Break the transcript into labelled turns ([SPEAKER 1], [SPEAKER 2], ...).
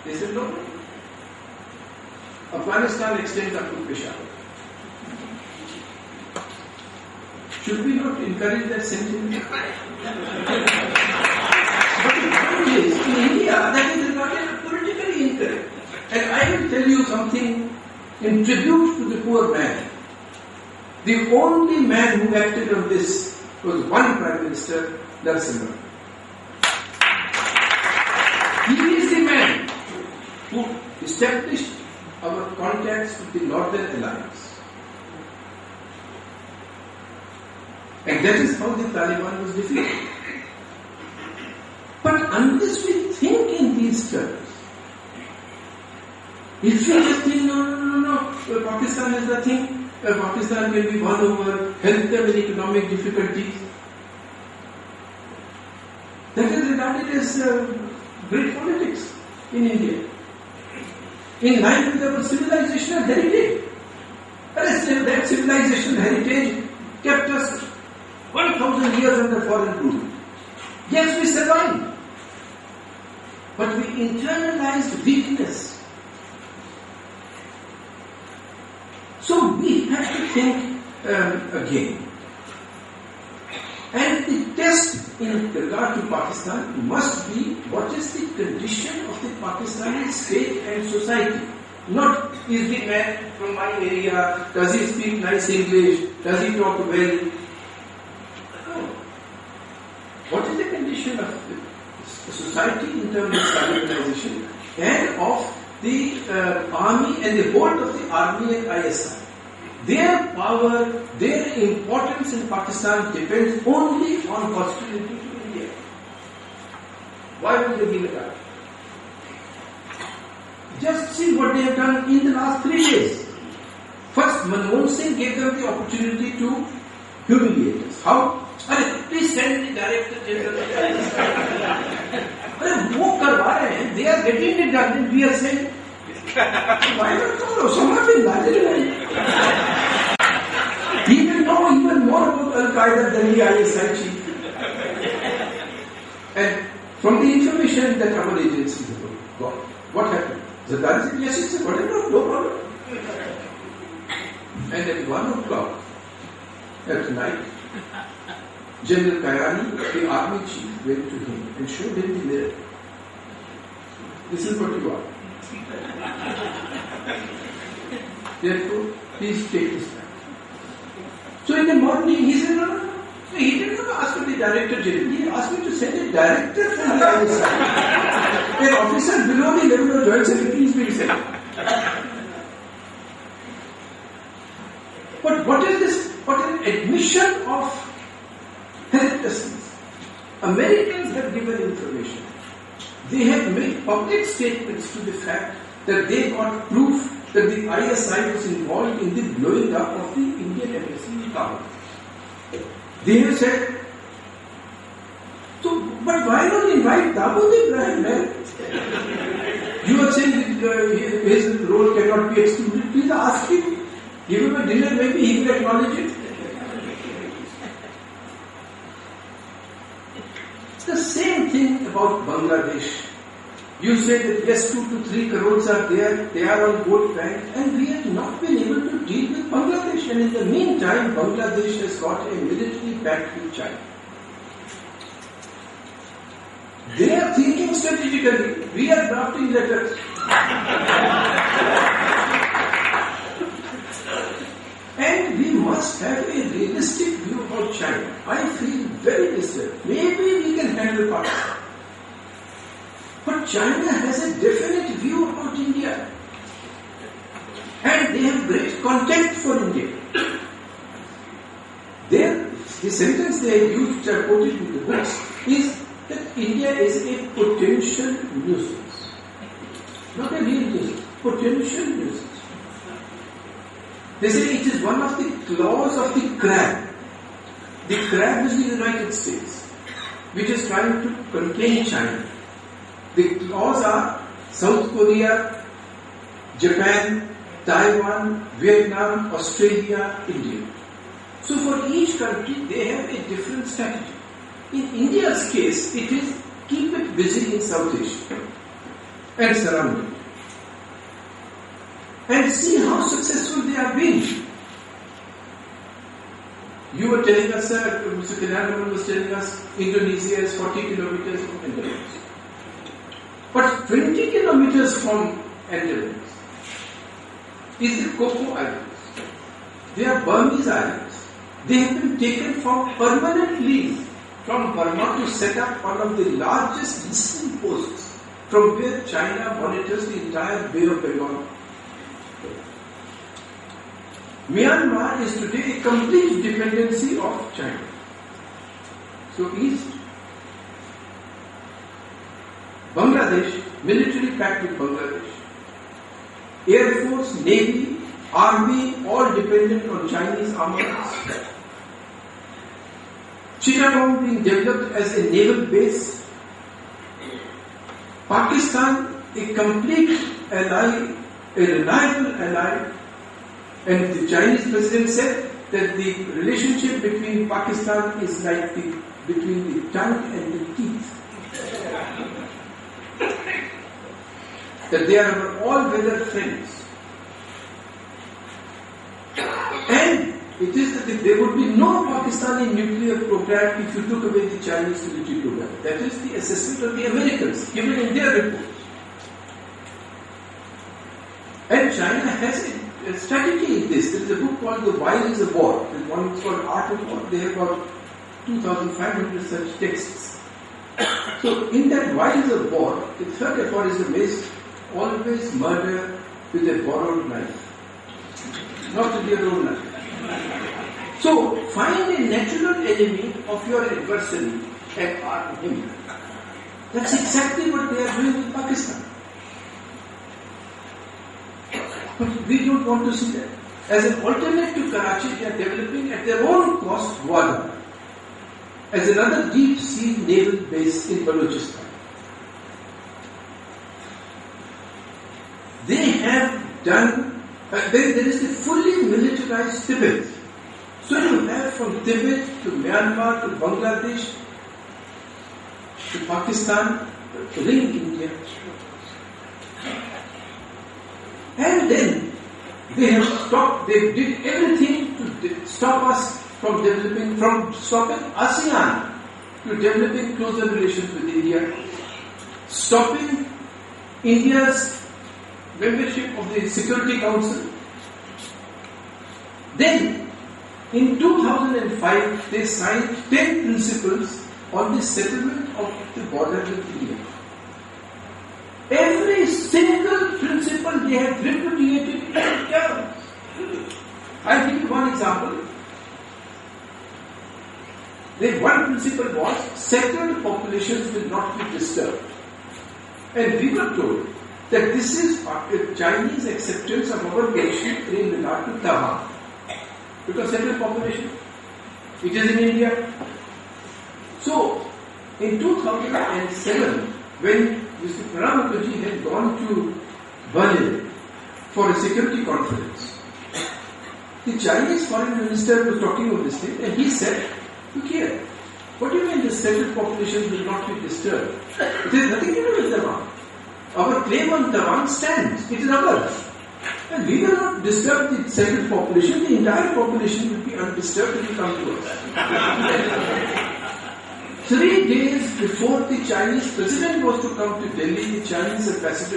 [SPEAKER 1] They said, no. Afghanistan extends up to Peshawar. Should we not encourage that sentiment? But the point is, in India, that is regarded politically incorrect. And I will tell you something in tribute to the poor man. The only man who acted on this was one Prime Minister, Narasimha. He is the man who established our contacts with the Northern Alliance. And that is how the Taliban was defeated. But unless we think in these terms, if we just think, no, Pakistan is nothing, Pakistan can be won over, help them in economic difficulties, that is regarded as great politics in India. In line with our civilizational heritage. That civilizational heritage kept us 1,000 years under foreign rule. Yes, we survived. But we internalized weakness. So we have to think again. And the test in regard to Pakistan must be what is the condition of the Pakistani state and society. Not is the man from my area, does he speak nice English, does he talk well. No. What is the condition of the society in terms of Talibanization and of the army and the whole of the army and ISI? Their power, their importance in Pakistan depends only on hostility to India. Why would they give it up? Just see what they have done in the last 3 days. First, Manmohan Singh gave them the opportunity to humiliate us. How? Please send the Director General. They are getting it done and we are saying, why not follow? Someone will manage. He will know even more about Al-Qaeda than the ISI chief. And from the information that our agencies have got, what happened? Zardari said, yes, it's a whatever, no problem. And at 1 o'clock at night, General Kayani, the army chief, went to him and showed him the mirror. This is what you are. Therefore, please take this back. So in the morning, he said, no. So he did not ask for the Director General. He asked me to send a director from the ISI. An officer below the level of Joint Secretary is being sent. But what is this? What is an admission of helplessness? Americans have given information. They have made public statements to the fact that they got proof that the ISI was involved in the blowing up of the Indian embassy in Kabul. They have said, so, but why not invite Dawood Ibrahim, man? You are saying his role cannot be excluded. Please ask him. Give him a dinner, maybe he will acknowledge it. The same thing about Bangladesh. You say that yes, 2 to 3 crores are there, they are on both banks, and we have not been able to deal with Bangladesh. And in the meantime, Bangladesh has got a military pact with China. They are thinking strategically. We are drafting letters. And we must have a realistic view about China. I feel very disturbed. Maybe we can handle Pakistan. But China has a definite view about India. And they have great contempt for India. The sentence they used, which I quoted in the books, is that India is a potential nuisance. Not a real nuisance, potential nuisance. They say it is one of the claws of the crab. The crab is the United States, which is trying to contain China. The claws are South Korea, Japan, Taiwan, Vietnam, Australia, India. So for each country, they have a different strategy. In India's case, it is keep it busy in South Asia. and surrounding. And see how successful they have been. You were telling us, Mr. Kinanaman was telling us, Indonesia is 40 kilometers from Andalusia. But 20 kilometers from Andalusia is the Cocoa Islands. They are Burmese islands. They have been taken from permanent lease from Burma to set up one of the largest listening posts from where China monitors the entire Bay of Bengal. Myanmar is today a complete dependency of China. So East, Bangladesh, military pact with Bangladesh. Air Force, Navy, Army, all dependent on Chinese armaments. Chittagong being developed as a naval base. Pakistan, a complete ally, a reliable ally. And the Chinese president said that the relationship between Pakistan is like between the tongue and the teeth. That they are all-weather friends. And it is that there would be no Pakistani nuclear program if you took away the Chinese military program. That is the assessment of the Americans given in their report. And China has a strategy in this. There is a book called The Why is a War. There is one called Art of War. They have got 2,500 such texts. So in that Why is a War, the third aphorism is always murder with a borrowed knife. Not with your own knife. So find a natural enemy of your adversary and arm him. That's exactly what they are doing with Pakistan. But we don't want to see that. As an alternate to Karachi, they are developing at their own cost Wada as another deep sea naval base in Balochistan. They have done, there is a fully militarized Tibet. So you have from Tibet to Myanmar to Bangladesh to Pakistan to India. And then they have stopped, they did everything to stop us from developing, from stopping ASEAN to developing closer relations with India, stopping India's membership of the Security Council. Then, in 2005, they signed 10 principles on the settlement of the border with India. Every single principle they have repudiated in terms. I'll give you one example. The one principle was settled populations will not be disturbed. And we were told that this is a Chinese acceptance of our position in regard to Taiwan. Because settled population, it is in India. So, in 2007, when Mr. Pranab Mukherjee had gone to Berlin for a security conference, the Chinese foreign minister was talking of this thing and he said, look here, what do you mean the settled population will not be disturbed? It has nothing to do with Taiwan. Our claim on Taiwan stands. It is ours. And we will not disturb the settled population. The entire population will be undisturbed if you come to us. 3 days before the Chinese president was to come to Delhi, the Chinese ambassador